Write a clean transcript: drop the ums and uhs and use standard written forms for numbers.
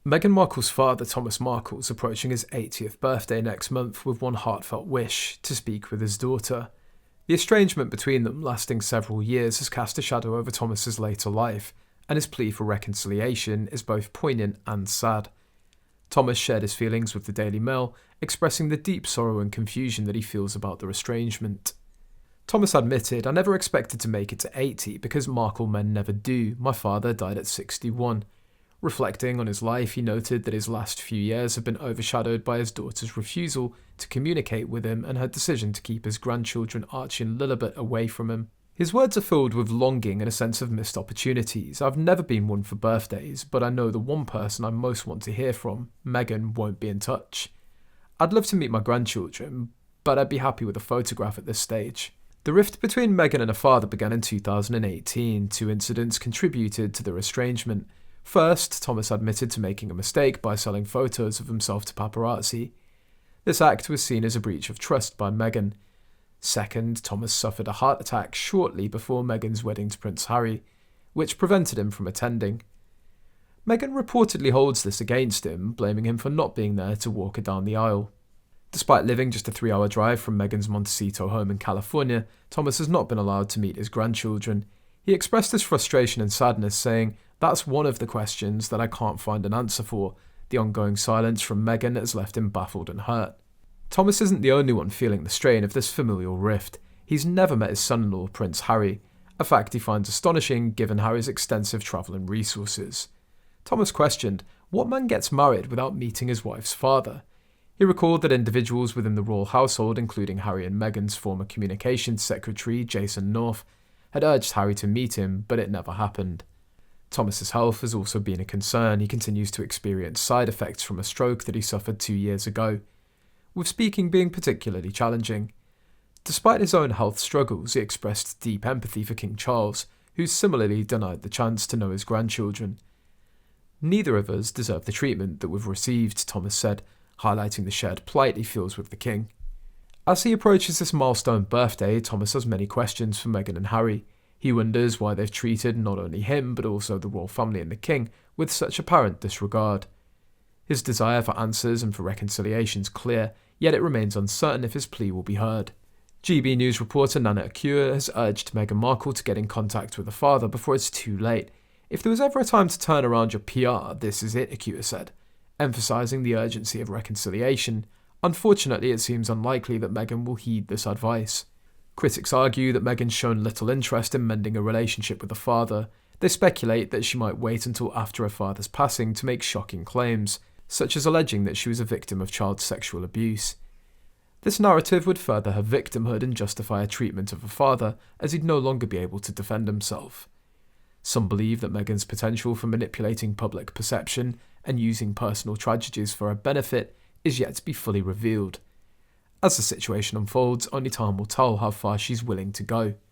Meghan Markle's father, Thomas Markle, is approaching his 80th birthday next month with one heartfelt wish: to speak with his daughter. The estrangement between them, lasting several years, has cast a shadow over Thomas's later life, and his plea for reconciliation is both poignant and sad. Thomas shared his feelings with the Daily Mail, expressing the deep sorrow and confusion that he feels about the estrangement. Thomas admitted, "I never expected to make it to 80 because Markle men never do. My father died at 61. Reflecting on his life, he noted that his last few years have been overshadowed by his daughter's refusal to communicate with him and her decision to keep his grandchildren Archie and Lilibet away from him. His words are filled with longing and a sense of missed opportunities. I've never been one for birthdays, but I know the one person I most want to hear from, Meghan, won't be in touch. I'd love to meet my grandchildren, but I'd be happy with a photograph at this stage." The rift between Meghan and her father began in 2018. Two incidents contributed to the estrangement. First, Thomas admitted to making a mistake by selling photos of himself to paparazzi. This act was seen as a breach of trust by Meghan. Second, Thomas suffered a heart attack shortly before Meghan's wedding to Prince Harry, which prevented him from attending. Meghan reportedly holds this against him, blaming him for not being there to walk her down the aisle. Despite living just a 3-hour drive from Meghan's Montecito home in California, Thomas has not been allowed to meet his grandchildren. He expressed his frustration and sadness, saying, "That's one of the questions that I can't find an answer for. The ongoing silence from Meghan has left him baffled and hurt." Thomas isn't the only one feeling the strain of this familial rift. He's never met his son-in-law, Prince Harry, a fact he finds astonishing given Harry's extensive travel and resources. Thomas questioned, what man gets married without meeting his wife's father? He recalled that individuals within the royal household, including Harry and Meghan's former communications secretary, Jason North, had urged Harry to meet him, but it never happened. Thomas's health has also been a concern. He continues to experience side effects from a stroke that he suffered 2 years ago, with speaking being particularly challenging. Despite his own health struggles, he expressed deep empathy for King Charles, who's similarly denied the chance to know his grandchildren. "Neither of us deserve the treatment that we've received," Thomas said, highlighting the shared plight he feels with the king. As he approaches this milestone birthday, Thomas has many questions for Meghan and Harry. He wonders why they've treated not only him, but also the royal family and the king with such apparent disregard. His desire for answers and for reconciliation is clear, yet it remains uncertain if his plea will be heard. GB News reporter Nana Akua has urged Meghan Markle to get in contact with her father before it's too late. "If there was ever a time to turn around your PR, this is it," Akua said, emphasising the urgency of reconciliation. Unfortunately, it seems unlikely that Meghan will heed this advice. Critics argue that Meghan's shown little interest in mending a relationship with her father. They speculate that she might wait until after her father's passing to make shocking claims, such as alleging that she was a victim of child sexual abuse. This narrative would further her victimhood and justify her treatment of her father, as he'd no longer be able to defend himself. Some believe that Meghan's potential for manipulating public perception and using personal tragedies for her benefit is yet to be fully revealed. As the situation unfolds, only time will tell how far she's willing to go.